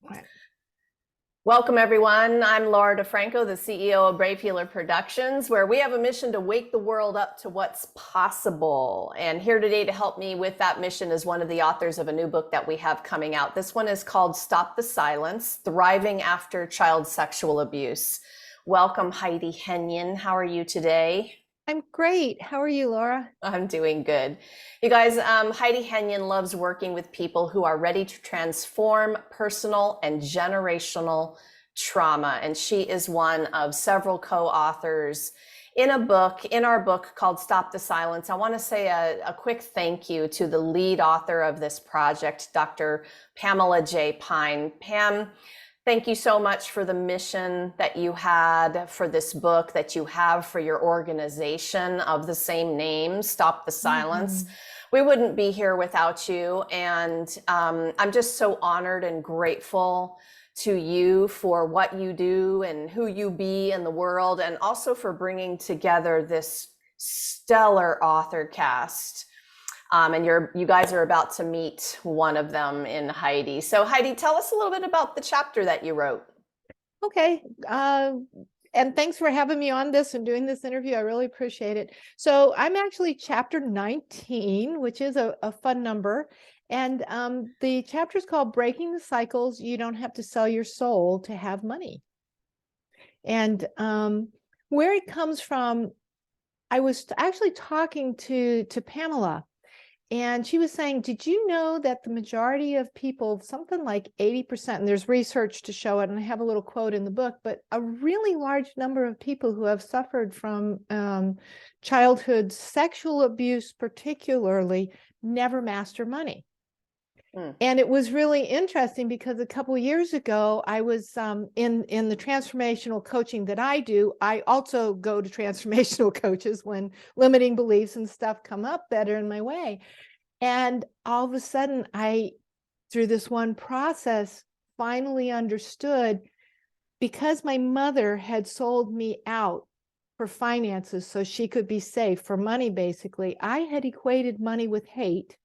Right. Welcome, everyone. I'm Laura DeFranco, the CEO of Brave Healer Productions, where we have a mission to wake the world up to what's possible. And here today to help me with that mission is one of the authors of a new book that we have coming out. This one is called Stop the Silence: Thriving After Child Sexual Abuse. Welcome, Heidi Henyon. How are you today? I'm great. How are you, Laura? I'm doing good. You guys, Heidi Henyon loves working with people who are ready to transform personal and generational trauma. And she is one of several co-authors in our book called Stop the Silence. I want to say a quick thank you to the lead author of this project, Dr. Pamela J. Pine. Pam, thank you so much for the mission that you had for this book, that you have for your organization of the same name, Stop the Silence. Mhm. We wouldn't be here without you. And I'm just so honored and grateful to you for what you do and who you be in the world, and also for bringing together this stellar author cast. And you guys are about to meet one of them in Heidi. So Heidi, tell us a little bit about the chapter that you wrote. Okay. And thanks for having me on this and doing this interview. I really appreciate it. So I'm actually chapter 19, which is a fun number. And the chapter is called Breaking the Cycles. You Don't Have to Sell Your Soul to Have Money. And where it comes from, I was actually talking to Pamela. And she was saying, did you know that the majority of people, something like 80%, and there's research to show it, and I have a little quote in the book, but a really large number of people who have suffered from childhood sexual abuse, particularly, never master money. Mm. And it was really interesting because a couple of years ago, I was in the transformational coaching that I do. I also go to transformational coaches when limiting beliefs and stuff come up that are in my way. And all of a sudden, through this one process, finally understood, because my mother had sold me out for finances so she could be safe, for money, basically. I had equated money with hate.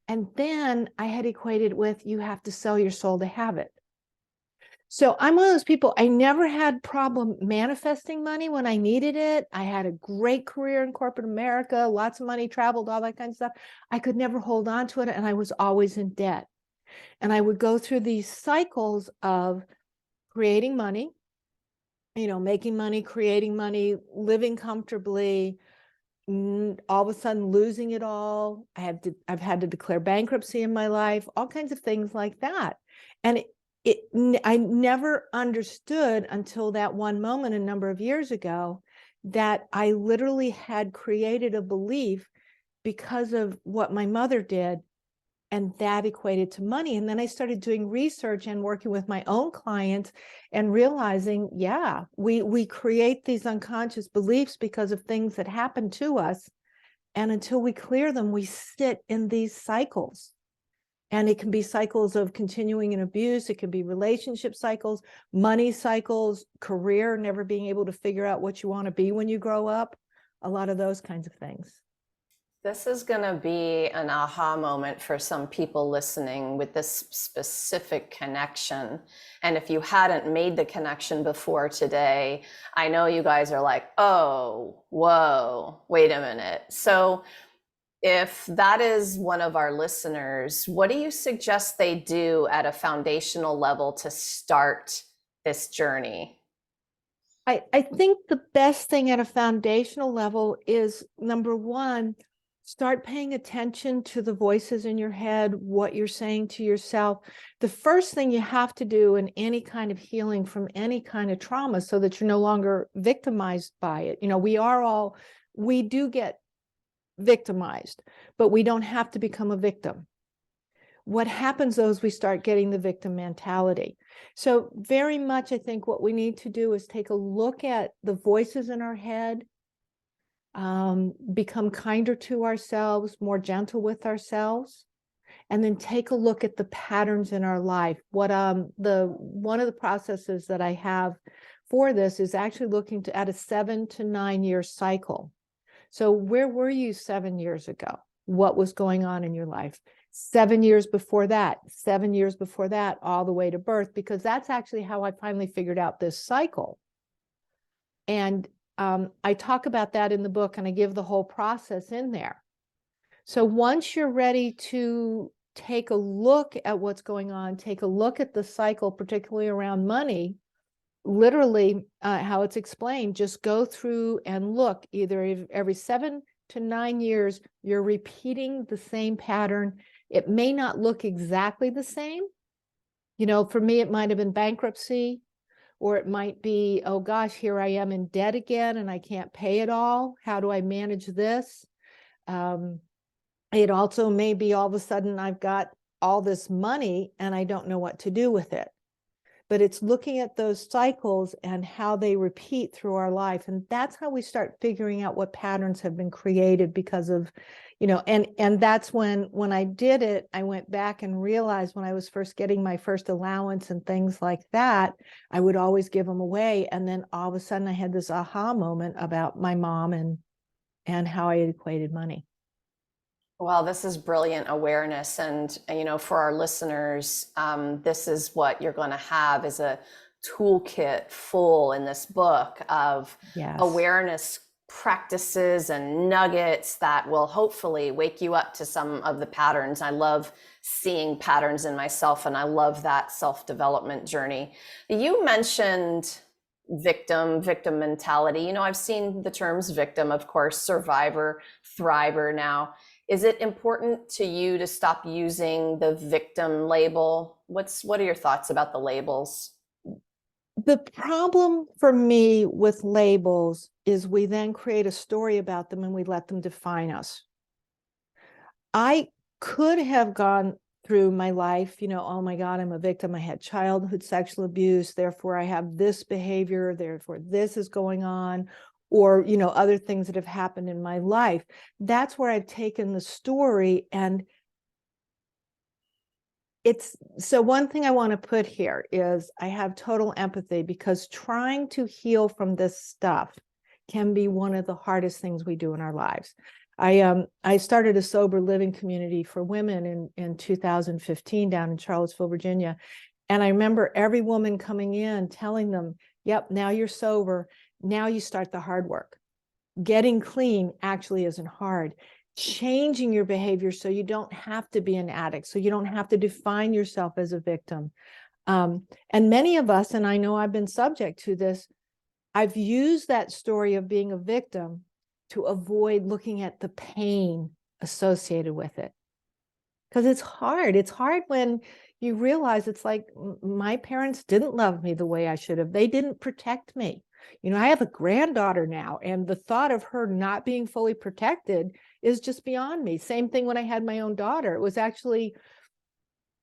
And then I had equated with, you have to sell your soul to have it. So I'm one of those people, I never had problem manifesting money when I needed it. I had a great career in corporate America, lots of money, traveled, all that kind of stuff. I could never hold on to it, and I was always in debt. And I would go through these cycles of creating money, making money, creating money, living comfortably, all of a sudden losing it all. I've had to declare bankruptcy in my life, all kinds of things like that. And I never understood until that one moment a number of years ago that I literally had created a belief because of what my mother did, and that equated to money. And then I started doing research and working with my own clients and realizing, yeah, we create these unconscious beliefs because of things that happen to us. And until we clear them, we sit in these cycles. And it can be cycles of continuing in abuse. It can be relationship cycles, money cycles, career, never being able to figure out what you want to be when you grow up, a lot of those kinds of things. This is going to be an aha moment for some people listening with this specific connection. And if you hadn't made the connection before today, I know you guys are like, oh, whoa, wait a minute. So if that is one of our listeners, what do you suggest they do at a foundational level to start this journey? I think the best thing at a foundational level is, number one, start paying attention to the voices in your head, what you're saying to yourself. The first thing you have to do in any kind of healing from any kind of trauma, so that you're no longer victimized by it. We do get victimized, but we don't have to become a victim. What happens though is we start getting the victim mentality. So very much, I think what we need to do is take a look at the voices in our head, become kinder to ourselves, more gentle with ourselves, and then take a look at the patterns in our life. One of the processes that I have for this is actually looking at a 7 to 9 year cycle. So where were you 7 years ago? What was going on in your life? 7 years before that, 7 years before that, all the way to birth, because that's actually how I finally figured out this cycle. And I talk about that in the book, and I give the whole process in there. So once you're ready to take a look at what's going on, take a look at the cycle, particularly around money, literally how it's explained, just go through and look. Either every 7 to 9 years, you're repeating the same pattern. It may not look exactly the same. You know, for me, it might have been bankruptcy, or it might be, oh gosh, here I am in debt again and I can't pay it all. How do I manage this? It also may be all of a sudden I've got all this money and I don't know what to do with it. But it's looking at those cycles and how they repeat through our life. And that's how we start figuring out what patterns have been created because of, you know, and that's when I did it, I went back and realized when I was first getting my first allowance and things like that, I would always give them away. And then all of a sudden I had this aha moment about my mom and how I equated money. Well, this is brilliant awareness. And, you know, for our listeners, this is what you're going to have is a toolkit full in this book of Yes. awareness practices and nuggets that will hopefully wake you up to some of the patterns. I love seeing patterns in myself, and I love that self-development journey. You mentioned victim mentality. You know, I've seen the terms victim, of course, survivor, thriver now. Is it important to you to stop using the victim label? What are your thoughts about the labels? The problem for me with labels is we then create a story about them and we let them define us. I could have gone through my life, you know, oh my God, I'm a victim. I had childhood sexual abuse. Therefore, I have this behavior. Therefore, this is going on. Or, you know, other things that have happened in my life. That's where I've taken the story. And it's so one thing I want to put here is I have total empathy, because trying to heal from this stuff can be one of the hardest things we do in our lives. I started a sober living community for women in 2015 down in Charlottesville, Virginia. And I remember every woman coming in telling them, yep, now you're sober. Now you start the hard work. Getting clean actually isn't hard. Changing your behavior so you don't have to be an addict, so you don't have to define yourself as a victim. And many of us, and I know I've been subject to this, I've used that story of being a victim to avoid looking at the pain associated with it. Because it's hard. It's hard when you realize it's like, my parents didn't love me the way I should have. They didn't protect me. You know, I have a granddaughter now, and the thought of her not being fully protected is just beyond me. Same thing when I had my own daughter. It was actually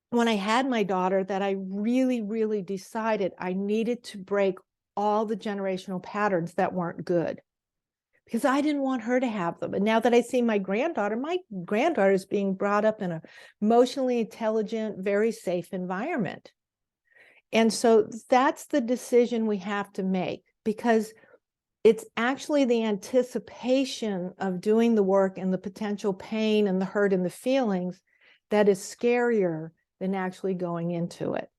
when I had my daughter that I really, really decided I needed to break all the generational patterns that weren't good, because I didn't want her to have them. And now that I see my granddaughter is being brought up in an emotionally intelligent, very safe environment. And so that's the decision we have to make, because it's actually the anticipation of doing the work and the potential pain and the hurt and the feelings that is scarier than actually going into it.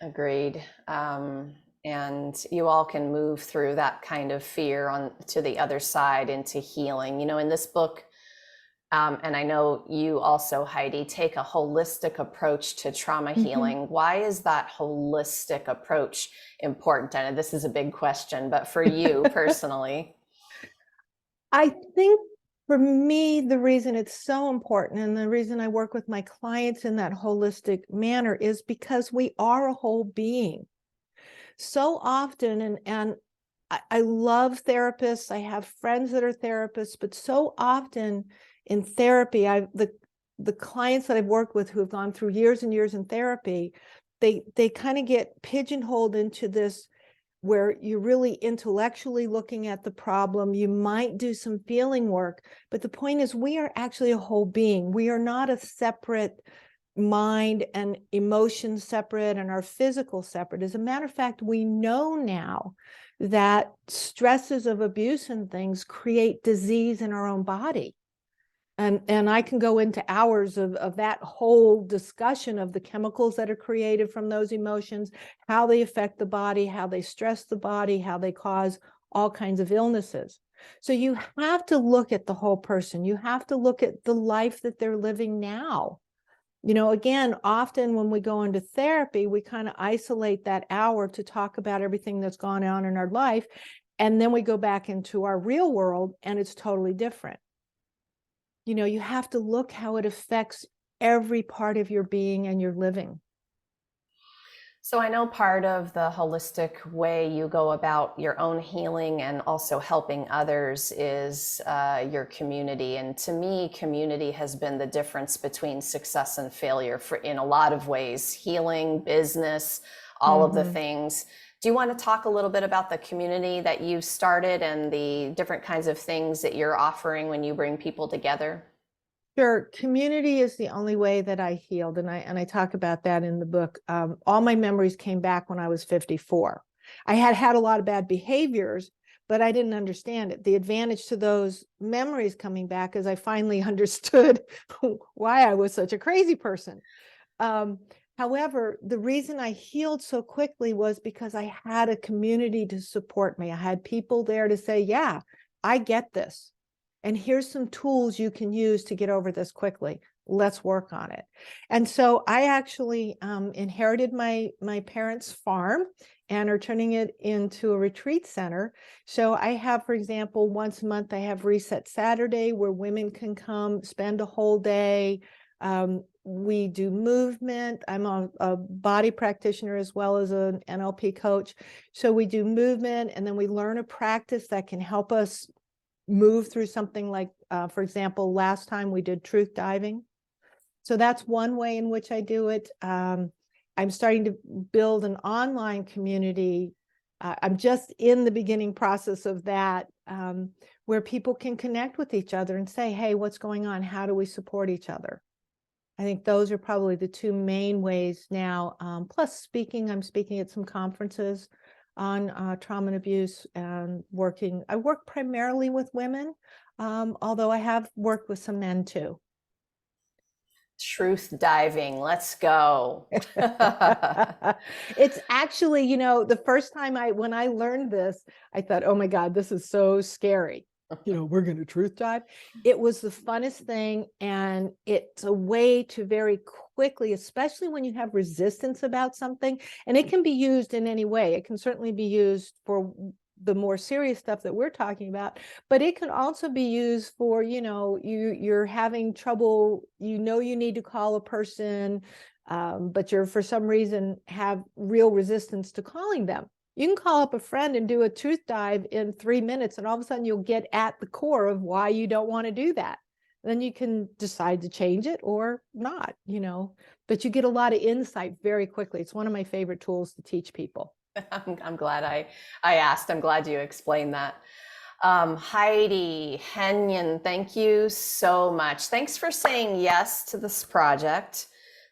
Agreed. And you all can move through that kind of fear on to the other side into healing. You know, in this book, and I know you also, Heidi, take a holistic approach to trauma healing. Why is that holistic approach important? I know this is a big question, but for you personally. I think for me, the reason it's so important and the reason I work with my clients in that holistic manner is because we are a whole being. So often, and I love therapists. I have friends that are therapists, but so often in therapy, the clients that I've worked with who have gone through years and years in therapy, they kind of get pigeonholed into this where you're really intellectually looking at the problem. You might do some feeling work, but the point is we are actually a whole being. We are not a separate mind and emotions separate and our physical separate. As a matter of fact, we know now that stresses of abuse and things create disease in our own body. And I can go into hours of that whole discussion of the chemicals that are created from those emotions, how they affect the body, how they stress the body, how they cause all kinds of illnesses. So you have to look at the whole person. You have to look at the life that they're living now. Again, often when we go into therapy, we kind of isolate that hour to talk about everything that's gone on in our life. And then we go back into our real world and it's totally different. You have to look how it affects every part of your being and your living. So I know part of the holistic way you go about your own healing and also helping others is your community. And to me, community has been the difference between success and failure in a lot of ways: healing, business, all of the things. Do you want to talk a little bit about the community that you started and the different kinds of things that you're offering when you bring people together? Sure. Community is the only way that I healed. And I talk about that in the book. All my memories came back when I was 54. I had a lot of bad behaviors, but I didn't understand it. The advantage to those memories coming back is I finally understood why I was such a crazy person. However, the reason I healed so quickly was because I had a community to support me. I had people there to say, yeah, I get this. And here's some tools you can use to get over this quickly. Let's work on it. And so I actually inherited my parents' farm and are turning it into a retreat center. So I have, for example, once a month, I have Reset Saturday where women can come spend a whole day. We do movement. I'm a body practitioner as well as an NLP coach. So we do movement and then we learn a practice that can help us move through something like, for example, last time we did truth diving. So that's one way in which I do it. I'm starting to build an online community. I'm just in the beginning process of that, where people can connect with each other and say, hey, what's going on? How do we support each other? I think those are probably the two main ways now. Plus speaking, I'm speaking at some conferences on trauma and abuse and I work primarily with women, although I have worked with some men too. Truth diving. Let's go. It's actually, the first time when I learned this, I thought, oh my God, this is so scary. We're going to truth dive. It was the funnest thing. And it's a way to very quickly, especially when you have resistance about something, and it can be used in any way. It can certainly be used for the more serious stuff that we're talking about, but it can also be used for, you're having trouble, you need to call a person, but you're for some reason have real resistance to calling them. You can call up a friend and do a truth dive in 3 minutes, and all of a sudden you'll get at the core of why you don't want to do that. Then you can decide to change it or not, but you get a lot of insight very quickly. It's one of my favorite tools to teach people. I'm glad I asked. I'm glad you explained that. Heidi Henyon, thank you so much. Thanks for saying yes to this project.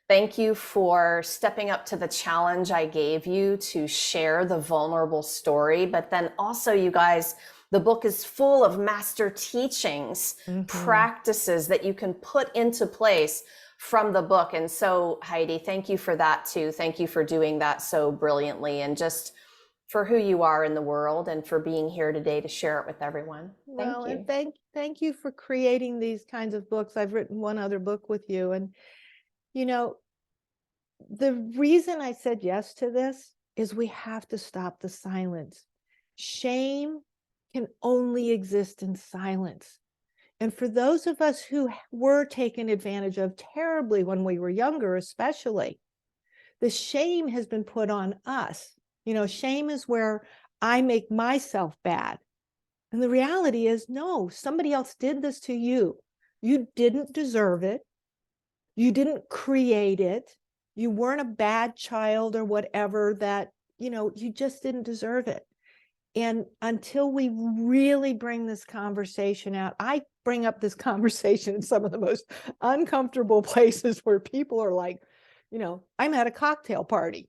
Thank you for stepping up to the challenge I gave you to share the vulnerable story. But then also, you guys, the book is full of master teachings, practices that you can put into place from the book. And so, Heidi, thank you for that too. Thank you for doing that so brilliantly, and just for who you are in the world and for being here today to share it with everyone. Thank you. And thank you for creating these kinds of books. I've written one other book with you, and the reason I said yes to this is we have to stop the silence. Shame can only exist in silence. And for those of us who were taken advantage of terribly when we were younger, especially, the shame has been put on us. Shame is where I make myself bad. And the reality is, no, somebody else did this to you. You didn't deserve it. You didn't create it. You weren't a bad child or whatever that, you just didn't deserve it. And until we really bring this conversation out, I bring up this conversation in some of the most uncomfortable places where people are like, I'm at a cocktail party.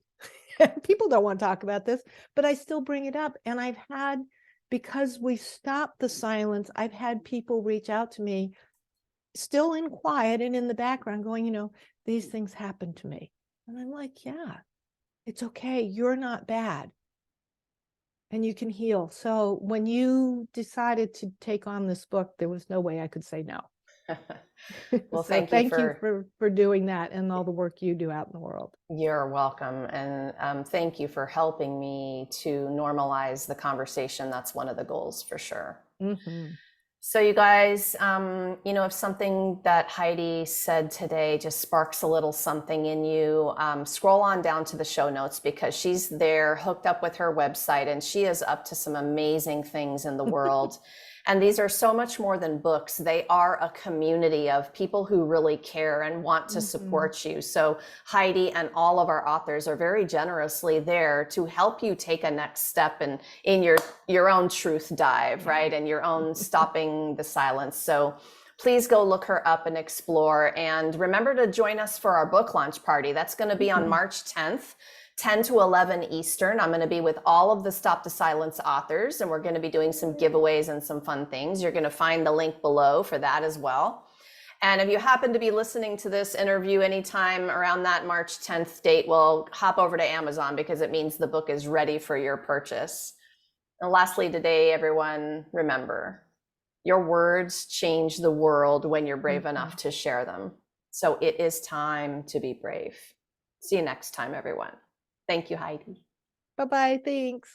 People don't want to talk about this, but I still bring it up. And because we stopped the silence, I've had people reach out to me still in quiet and in the background going, these things happen to me. And I'm like, yeah, it's okay. You're not bad. And you can heal. So when you decided to take on this book, there was no way I could say no. Well, So thank you thank you for for doing that and all the work you do out in the world. You're welcome. And thank you for helping me to normalize the conversation. That's one of the goals for sure. Mm-hmm. So you guys, if something that Heidi said today just sparks a little something in you, scroll on down to the show notes because she's there hooked up with her website and she is up to some amazing things in the world. And these are so much more than books. They are a community of people who really care and want to support you. So Heidi and all of our authors are very generously there to help you take a next step in your own truth dive, right? And your own stopping the silence. So please go look her up and explore. And remember to join us for our book launch party. That's going to be on March 10th. 10 to 11 Eastern. I'm going to be with all of the Stop the Silence authors, and we're going to be doing some giveaways and some fun things. You're going to find the link below for that as well. And if you happen to be listening to this interview anytime around that March 10th date, well, hop over to Amazon because it means the book is ready for your purchase. And lastly today, everyone, remember, your words change the world when you're brave enough to share them. So it is time to be brave. See you next time, everyone. Thank you, Heidi. Bye-bye. Thanks.